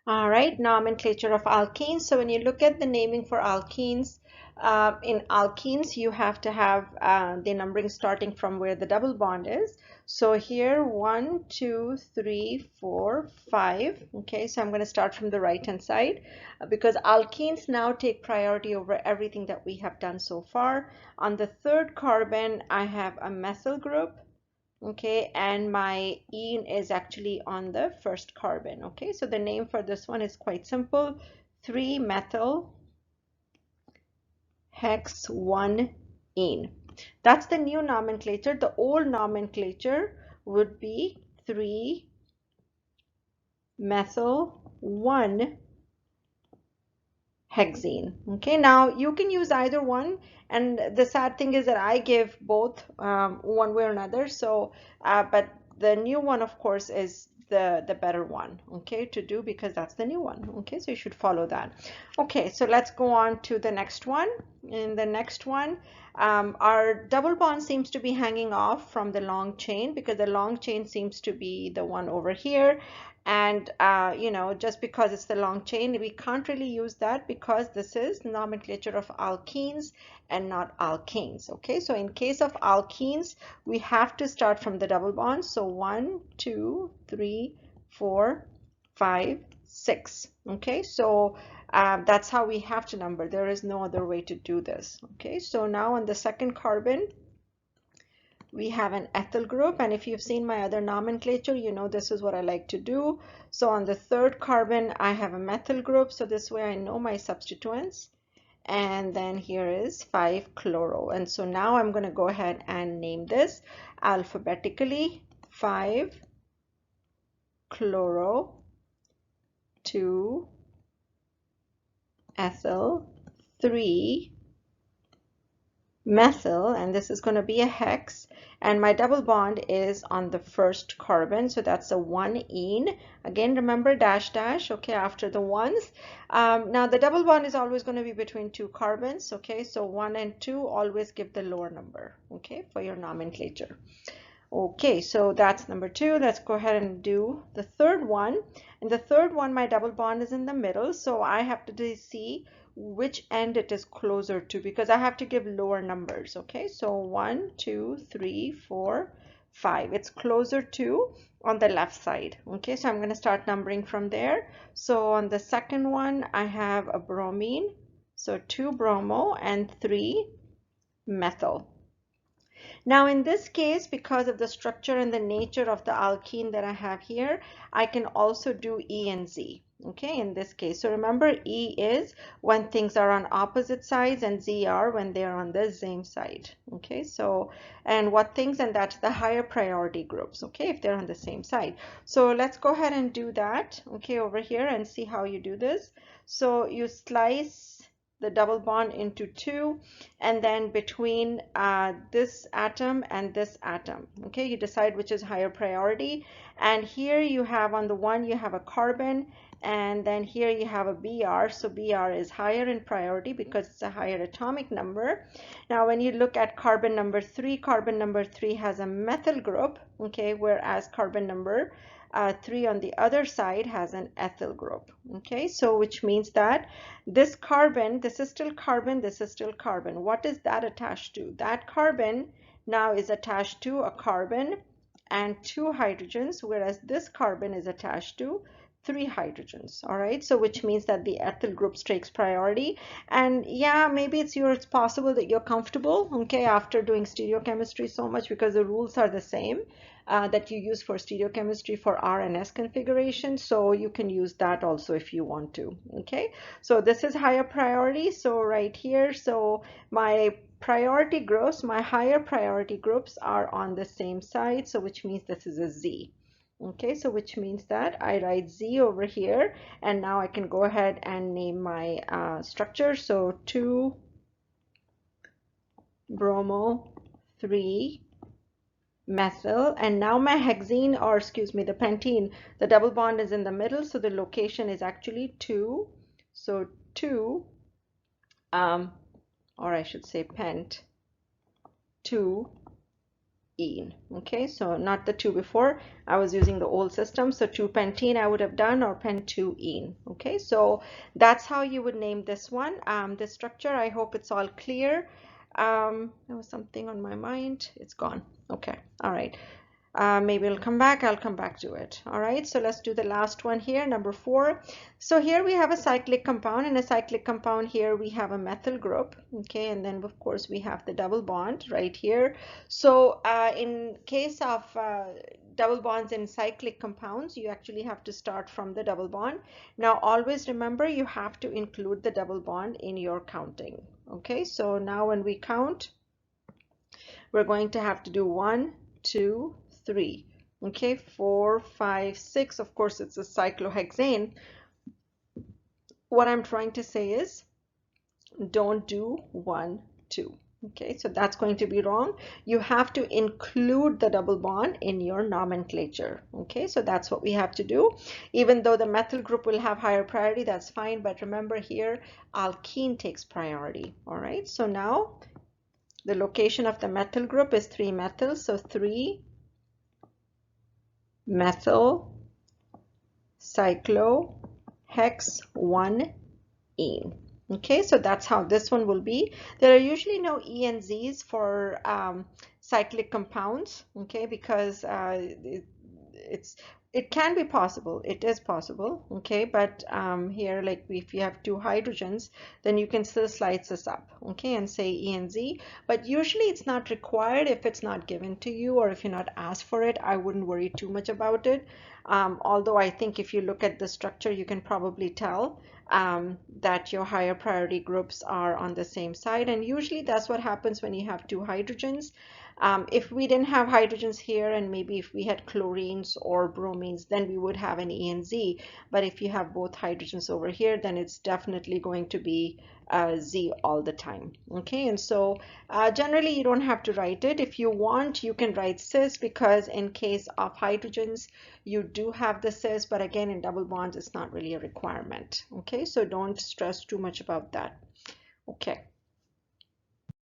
All right, nomenclature of alkenes. So when you look at the naming for alkenes, in alkenes, you have to have the numbering starting from where the double bond is. So here, 1, 2, 3, 4, 5. Okay, so I'm going to start from the right-hand side because alkenes now take priority over everything that we have done so far. On the third carbon, I have a methyl group. Okay, and my ene is actually on the first carbon. Okay, so the name for this one is quite simple: 3-methyl hex 1-ene. That's the new nomenclature. The old nomenclature would be 3-methyl 1 hexene. Okay, now you can use either one, and the sad thing is that I give both one way or another. So but the new one, of course, is the better one, okay, to do, because that's the new one. Okay, so you should follow that. Okay, so let's go on to the next one. In the next one, our double bond seems to be hanging off from the long chain, because the long chain seems to be the one over here. And just because it's the long chain, we can't really use that because this is nomenclature of alkenes and not alkanes. Okay, so in case of alkenes, we have to start from the double bond. So 1, 2, 3, 4, 5, 6. Okay, so that's how we have to number. There is no other way to do this. Okay, so now on the second carbon, we have an ethyl group, and if you've seen my other nomenclature, you know this is what I like to do. So on the third carbon, I have a methyl group, so this way I know my substituents. And then here is 5-chloro, and so now I'm going to go ahead and name this alphabetically: 5-chloro, 2-ethyl, 3 methyl, and this is going to be a hex, and my double bond is on the first carbon, so that's a 1-ene. Again, remember dash dash, okay, after the ones. Now the double bond is always going to be between two carbons. Okay, so 1 and 2 always give the lower number, okay, for your nomenclature. Okay, so that's number 2. Let's go ahead and do the third one. In the third one, my double bond is in the middle, so I have to see which end it is closer to, because I have to give lower numbers. Okay, so 1, 2, 3, 4, 5. It's closer to on the left side. Okay, so I'm going to start numbering from there. So on the second one, I have a bromine, so 2 bromo and 3 methyl. Now in this case, because of the structure and the nature of the alkene that I have here, I can also do E and Z. Okay, in this case. So remember, E is when things are on opposite sides, and Z are when they're on the same side. Okay, so, and what things, and that's the higher priority groups, okay, if they're on the same side. So let's go ahead and do that, okay, over here, and see how you do this. So you slice the double bond into two, and then between this atom and this atom, okay, you decide which is higher priority. And here you have, on the one, you have a carbon, and then here you have a Br. So Br is higher in priority because it's a higher atomic number. Now when you look at carbon number 3 has a methyl group, okay, whereas carbon number 3 on the other side has an ethyl group. Okay, so which means that this carbon, this is still carbon, this is still carbon. What is that attached to? That carbon now is attached to a carbon and 2 hydrogens, whereas this carbon is attached to 3 hydrogens. All right, so which means that the ethyl group takes priority. And yeah, maybe it's possible that you're comfortable, okay, after doing stereochemistry so much, because the rules are the same that you use for stereochemistry for R and S configuration. So you can use that also if you want to. Okay, so this is higher priority. So right here, so my priority groups, my higher priority groups are on the same side. So which means this is a Z. Okay, so which means that I write Z over here, and now I can go ahead and name my structure. So 2 bromo, 3 methyl, and now my hexene, or excuse me, the pentene, the double bond is in the middle, so the location is actually 2. So 2, or I should say pent 2 ene. Okay, so not the 2 before. I was using the old system, so 2-pentene I would have done, or pen-2-ene. Okay, so that's how you would name this one. This structure, I hope it's all clear. There was something on my mind. It's gone. Okay, all right. Maybe it'll come back. I'll come back to it. All right, so let's do the last one here, number 4. So here we have a cyclic compound. In a cyclic compound here we have a methyl group. Okay, and then of course we have the double bond right here. So in case of double bonds in cyclic compounds, you actually have to start from the double bond. Now always remember, you have to include the double bond in your counting. Okay, so now when we count, we're going to have to do 1, 2, 3. Okay, 4, 5, 6. Of course, it's a cyclohexane. What I'm trying to say is don't do 1, 2. Okay, so that's going to be wrong. You have to include the double bond in your nomenclature. Okay, so that's what we have to do. Even though the methyl group will have higher priority, that's fine. But remember here, alkene takes priority. All right, so now the location of the methyl group is 3-methyl. So 3-methyl cyclohexane. Okay, so that's how this one will be. There are usually no E and Z's for cyclic compounds, okay, because it can be possible. It is possible, okay, but here, like if you have 2 hydrogens, then you can still slice this up, okay, and say E and Z. But usually it's not required if it's not given to you or if you're not asked for it. I wouldn't worry too much about it. Although I think if you look at the structure, you can probably tell that your higher priority groups are on the same side. And usually that's what happens when you have 2 hydrogens. If we didn't have hydrogens here, and maybe if we had chlorines or bromines, then we would have an E and Z. But if you have both hydrogens over here, then it's definitely going to be Z all the time. Okay, and so generally you don't have to write it. If you want, you can write cis, because in case of hydrogens, you do have the cis, but again, in double bonds, it's not really a requirement. Okay, so don't stress too much about that. Okay.